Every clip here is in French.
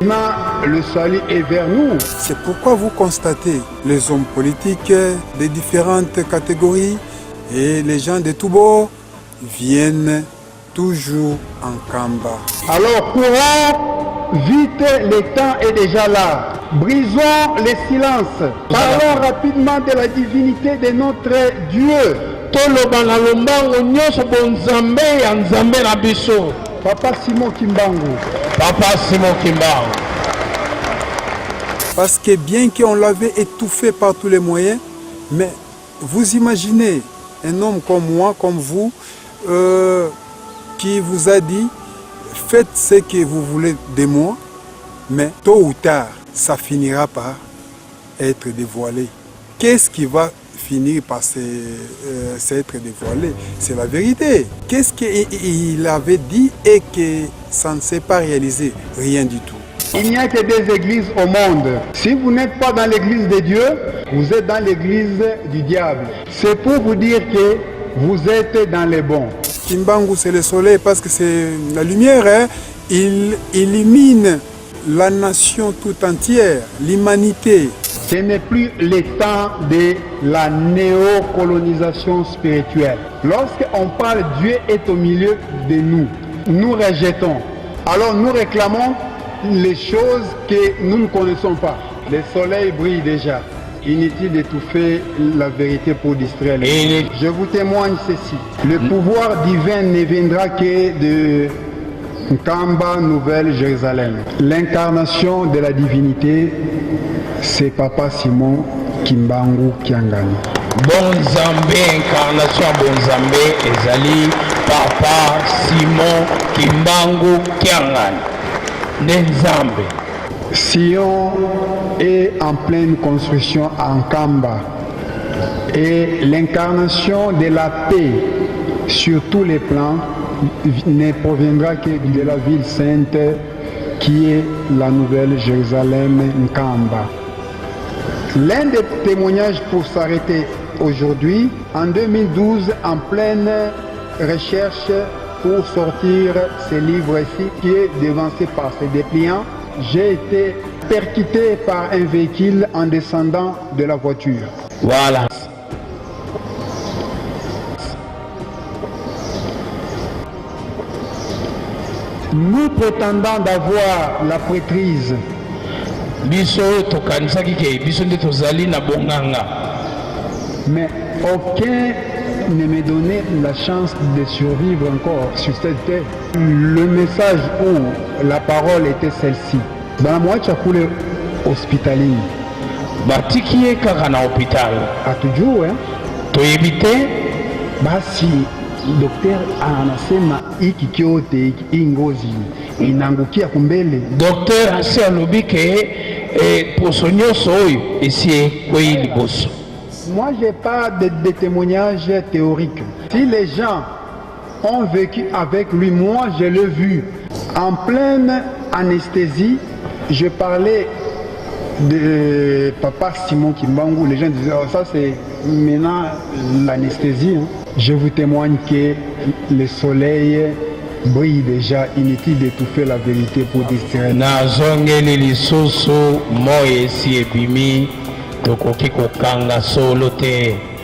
Le salut est vers nous. C'est pourquoi vous constatez les hommes politiques des différentes catégories et les gens de tous bords viennent toujours en Kamba. Alors courons vite, le temps est déjà là. Brisons les silences. Parlons rapidement de la divinité de notre Dieu. Papa Simon Kimbangu. Papa Simon Kimbangu. Parce que bien qu'on l'avait étouffé par tous les moyens, mais vous imaginez un homme comme moi, comme vous, qui vous a dit faites ce que vous voulez de moi, mais tôt ou tard, ça finira par être dévoilé. Qu'est-ce qui va finir par s'être dévoilé? C'est la vérité. Qu'est-ce qu'il avait dit et que ça ne s'est pas réalisé? Rien du tout. Il n'y a que des églises au monde. Si vous n'êtes pas dans l'église de Dieu, vous êtes dans l'église du diable. C'est pour vous dire que vous êtes dans les bons. Kimbangu, c'est le soleil parce que c'est la lumière. Hein? Il illumine la nation tout entière, l'humanité. Ce n'est plus le temps de la néocolonisation spirituelle. Lorsqu'on parle Dieu est au milieu de nous, nous rejetons. Alors nous réclamons les choses que nous ne connaissons pas. Le soleil brille déjà. Inutile d'étouffer la vérité pour distraire les gens. Je vous témoigne ceci. Le pouvoir divin ne viendra que de Kamba, Nouvelle-Jérusalem. L'incarnation de la divinité, c'est Papa Simon Kimbangu Kiangani. Bonzambe, incarnation Bonzambe, ezali Papa Simon Kimbangu Kiangani. Nenzambe. Sion est en pleine construction en Kamba et l'incarnation de la paix sur tous les plans ne proviendra que de la ville sainte qui est la Nouvelle Jérusalem Nkamba. L'un des témoignages pour s'arrêter aujourd'hui, en 2012, en pleine recherche pour sortir ce livre-ci qui est devancé par ses dépliants, j'ai été percuté par un véhicule en descendant de la voiture. Voilà. Nous prétendons d'avoir la prêtrise. Mais aucun ne me donnait la chance de survivre encore sur cette terre. Le message ou la parole était celle-ci. Dans la moitié coulé hospitalier. Batiki kakana hôpital. À toujours, hein. To éviter. Basi, docteur anasema hiki kyote ingozi inangukia kumbele. Docteur asi alobike poso nyonso oyo esi kwei liboso. Moi, je n'ai pas de témoignages théoriques. Si les gens ont vécu avec lui, moi, je l'ai vu. En pleine anesthésie, je parlais de Papa Simon Kimbangu. Les gens disaient, oh, ça c'est maintenant l'anesthésie. Hein. Je vous témoigne que le soleil brille déjà, inutile d'étouffer la vérité pour distraire.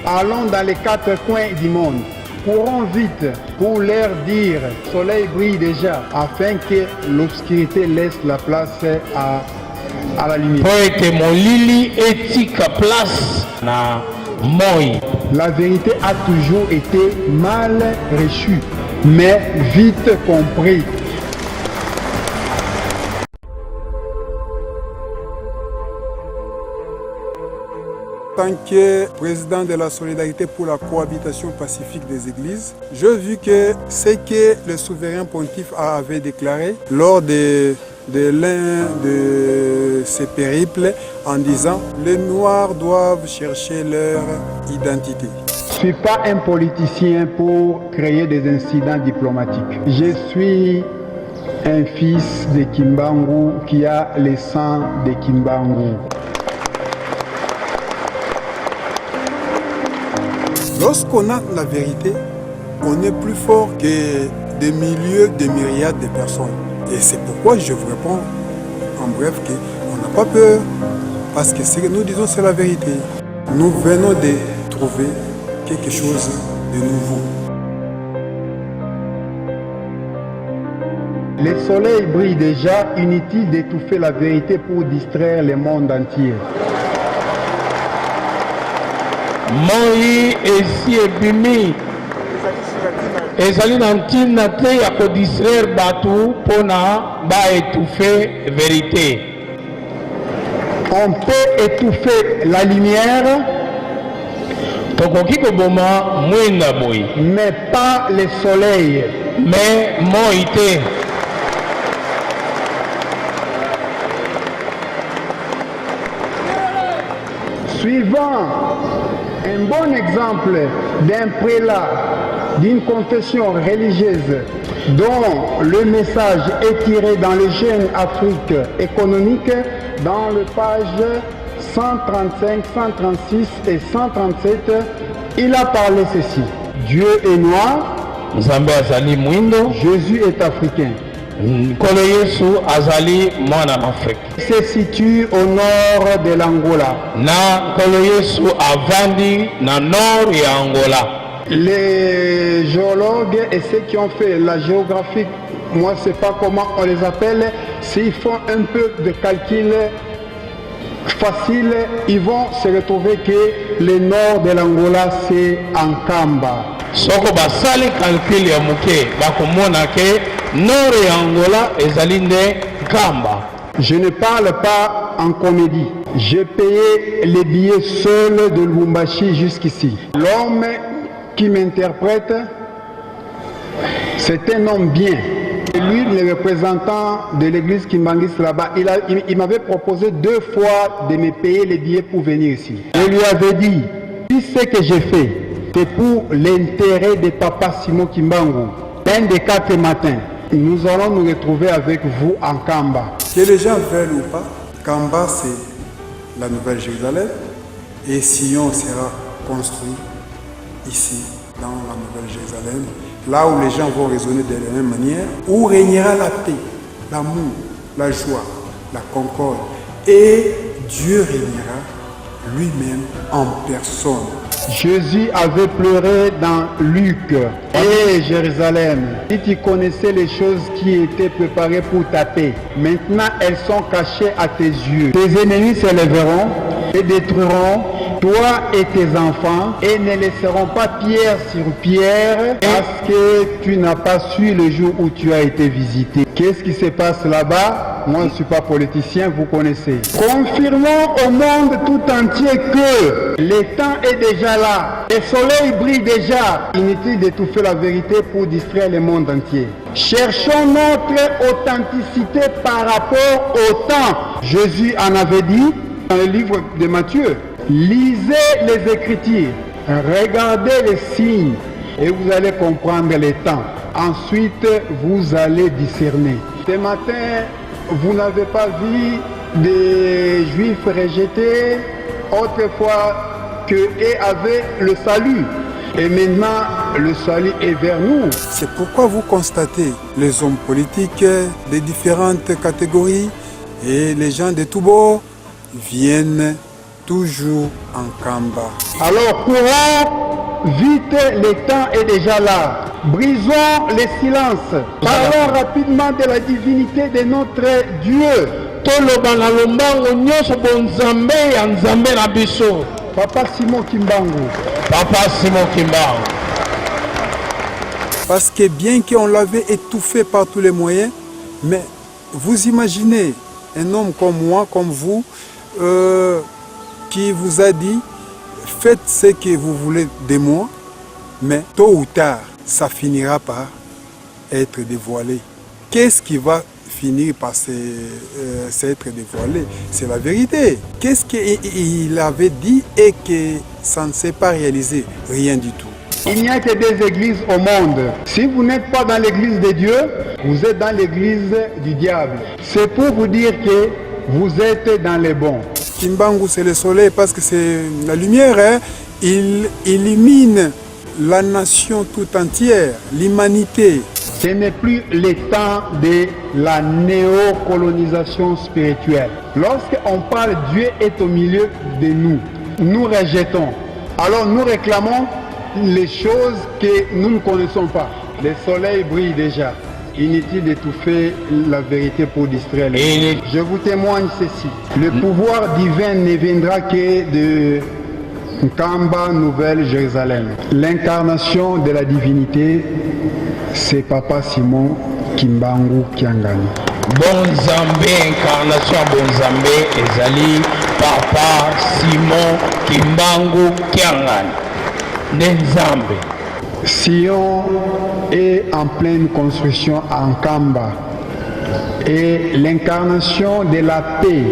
Allons dans les quatre coins du monde. Courons vite pour leur dire soleil brille déjà afin que l'obscurité laisse la place à la lumière. La vérité a toujours été mal reçue, mais vite compris. En tant que président de la solidarité pour la cohabitation pacifique des églises, j'ai vu que ce que le souverain pontife avait déclaré lors de l'un de ses périples en disant « Les Noirs doivent chercher leur identité ». Je ne suis pas un politicien pour créer des incidents diplomatiques. Je suis un fils de Kimbangu qui a le sang de Kimbangu. Lorsqu'on a la vérité, on est plus fort que des milliers, des myriades de personnes. Et c'est pourquoi je vous réponds, en bref qu'on n'a pas peur, parce que ce que nous disons, c'est la vérité. Nous venons de trouver quelque chose de nouveau. Le soleil brille déjà, inutile d'étouffer la vérité pour distraire le monde entier. Moi esi ebimi ezali na ntina te ya kodistraire bato mpona baétouffe vérité. On peut étouffer la lumière, Tokoki koboma mwinda boye, mais pas le soleil. mais moi te. Suivant un bon exemple d'un prélat d'une confession religieuse dont le message est tiré dans le Jeune Afrique économique dans le page 135, 136 et 137, il a parlé ceci. Dieu est noir, Nzambe azali mwindo, Jésus est africain. nkolo Yesu azali mwana Afrika. Se situe au nord de l'Angola. Na nkolo Yesu avandi na nord ya Angola. Les géologues et ceux qui ont fait la géographie, moi je ne sais pas comment on les appelle, s'ils font un peu de calcul facile, ils vont se retrouver que le nord de l'Angola c'est Ankamba. Soko basali calcul ya muke bakomona ke nord ya Angola ezali nde Kamba. Je ne parle pas en comédie. J'ai payé les billets seul de Lubumbashi jusqu'ici. L'homme qui m'interprète, c'est un homme bien. Et lui, le représentant de l'église Kimbangis là-bas, il m'avait proposé 2 fois de me payer les billets pour venir ici. Je lui avais dit, si ce que j'ai fait, c'est pour l'intérêt de Papa Simon Kimbangu, l'un des 4 matins, nous allons nous retrouver avec vous en Kamba. Que les gens veulent ou pas, Kamba c'est la Nouvelle Jérusalem et Sion sera construit ici dans la Nouvelle Jérusalem, là où les gens vont raisonner de la même manière, où régnera la paix, l'amour, la joie, la concorde, et Dieu régnera lui-même en personne. Jésus avait pleuré dans Luc. Et Jérusalem, si tu connaissais les choses qui étaient préparées pour ta paix, maintenant elles sont cachées à tes yeux. Tes ennemis se lèveront et détruiront toi et tes enfants et ne laisseront pas pierre sur pierre parce que tu n'as pas su le jour où tu as été visité. Qu'est-ce qui se passe là-bas? Moi, je ne suis pas politicien, vous connaissez. Confirmons au monde tout entier que le temps est déjà là. Le soleil brille déjà. Inutile d'étouffer la vérité pour distraire le monde entier. Cherchons notre authenticité par rapport au temps. Jésus en avait dit dans le livre de Matthieu. Lisez les Écritures, regardez les signes et vous allez comprendre les temps. Ensuite, vous allez discerner. Ce matin, vous n'avez pas vu des Juifs rejetés autrefois qu'eux avaient le salut. Et maintenant, le salut est vers nous. C'est pourquoi vous constatez les hommes politiques des différentes catégories et les gens de tous bords viennent toujours en Kamba. Alors courons vite, le temps est déjà là. Brisons les silences. Parlons rapidement de la divinité de notre Dieu. Toloba na lombango nyonso bonzambe ya nzambe na biso. Papa Simon Kimbangu. Papa Simon Kimbangu. Parce que bien qu'on l'avait étouffé par tous les moyens, mais vous imaginez un homme comme moi, comme vous, qui vous a dit, faites ce que vous voulez de moi, mais tôt ou tard, ça finira par être dévoilé. Qu'est-ce qui va finir par s'être dévoilé? C'est la vérité. Qu'est-ce qu'il avait dit et que ça ne s'est pas réalisé? Rien du tout. Il n'y a que 2 églises au monde. Si vous n'êtes pas dans l'église de Dieu, vous êtes dans l'église du diable. C'est pour vous dire que vous êtes dans les bons. Kimbangu, c'est le soleil parce que c'est la lumière. Hein? Il illumine la nation tout entière, l'humanité. Ce n'est plus le temps de la néocolonisation spirituelle. Lorsqu'on parle Dieu est au milieu de nous, nous rejetons. Alors nous réclamons les choses que nous ne connaissons pas. Le soleil brille déjà. Inutile d'étouffer la vérité pour distraire les gens. Je vous témoigne ceci. Le pouvoir divin ne viendra que de Nkamba, Nouvelle-Jérusalem. L'incarnation de la divinité, c'est Papa Simon Kimbangu Kiangani. Bonzambe, incarnation Bonzambe, ezali Papa Simon Kimbangu Kiangani. Nzambe. Sion est en pleine construction en Kamba et l'incarnation de la paix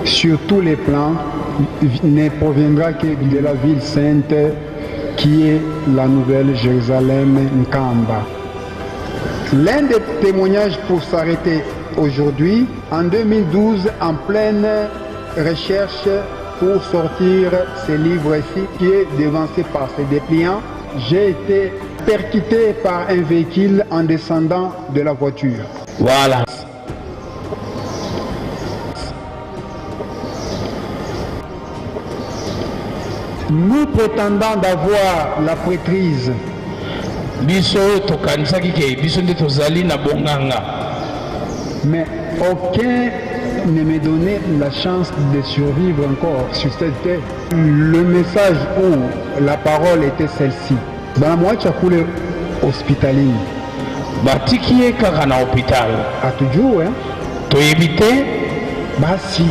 sur tous les plans ne proviendra que de la ville sainte qui est la Nouvelle Jérusalem Nkamba. L'un des témoignages pour s'arrêter aujourd'hui, en 2012, en pleine recherche pour sortir ce livre-ci qui est devancé par ses dépliants, j'ai été percuté par un véhicule en descendant de la voiture. Voilà. Nous prétendons d'avoir la prêtrise. Mais aucun ne me donnait la chance de survivre encore sur cette terre. Le message ou la parole était celle-ci. Dans moi, tu as coulé hospitalier. Batiki est à l'hôpital. À toujours, hein? Tu es évité? Bah si,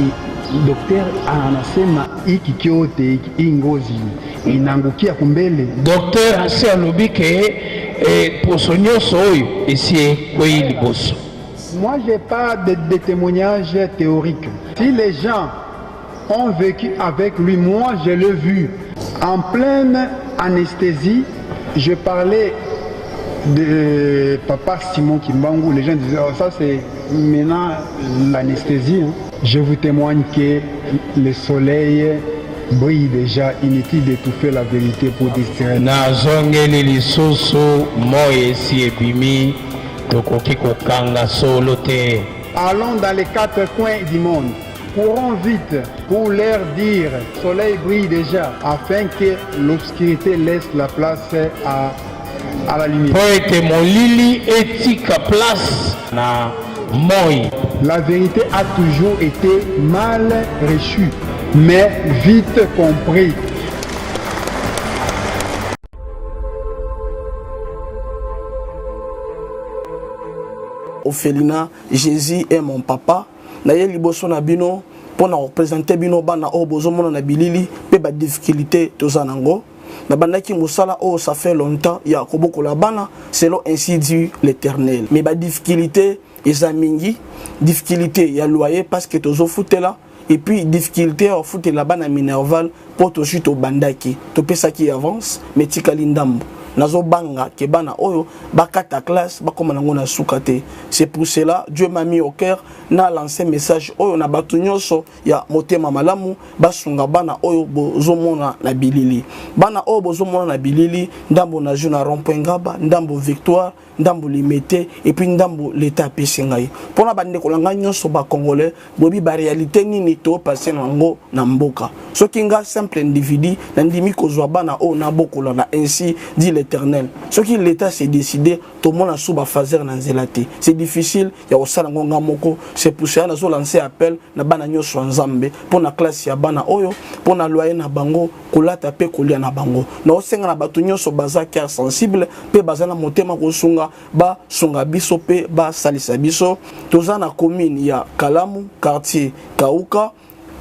docteur anasema iki kyote ingozi inangukia kumbele. Docteur ase alobi ke posonyo soyo esi kwei liboso. Moi, je n'ai pas de témoignages théoriques. Si les gens ont vécu avec lui, moi, je l'ai vu. En pleine anesthésie, je parlais de Papa Simon Kimbangu. Les gens disaient, oh, ça c'est maintenant l'anesthésie. Hein. Je vous témoigne que le soleil brille déjà, inutile d'étouffer la vérité pour distraire. Nazongeli lisusu moye si ebimi. Allons dans les quatre coins du monde. Courons vite pour leur dire soleil brille déjà afin que l'obscurité laisse la place à la lumière. La vérité a toujours été mal reçue, mais vite compris. Ophelina, Jésus est mon papa. Naye liboso na bino pour représenter bino bana o bozomona na bilili pe ba difficulté tozanango. Na bandaki musala o ça fait longtemps ya kobokola bana selon ainsi dit l'Éternel. Mais ba difficulté ezamingi, difficulté ya loyer parce que tozo futela et puis difficulté au foot la bana minerval pour to chute au bandaki. To pesa qui avance mais tikali ndambo. Nazo banga ke bana oyo bakata classe bakoma nango na sukate. C'est pour cela Dieu m'a mis au cœur na lancé message oyo na batu nyonso ya motema malamu basunga bana oyo bozomona na bilili. Bana oyo bozomona na bilili ndambo na juna rond-point Ngaba, ndambo Victoire, ndambo Limete et puis ndambo l'état pesengai. Pona bande kolanga nyonso ba congolais bobi ba réalité nini to passer nango na mboka. Soki nga simple individu na ndimi kozwa bana oyo na bokola na ainsi dit l'Éternel. Ce qui l'État s'est décidé, tout le monde a sous fazer na nzelate. C'est difficile, il y a aussi ngonga moko. C'est pour ça que lancé appel na bana nyoso nzambe pour na classe ya bana oyo, pour na loyer na bango, kolata pe kolia na bango. Na osenga na batu nyoso baza cœur sensible, pe bazana motema kosunga ba sunga biso pe ba salisa biso. Toza na commune ya Kalamu, quartier Kauka,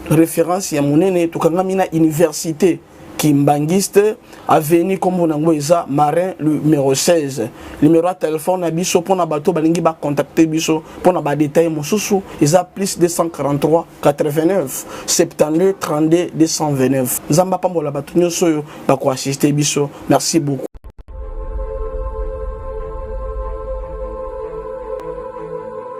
référence ya monene tukangami na université Kimbangiste, avenue comme on a Marin numéro 16. Numéro de téléphone à biso pour na bateau balingi ba contacter biso pour na ba détail mosusu isa plus 243 89 72 32 229. Zamba pambola bato nyoso ba ko assister biso. Merci beaucoup.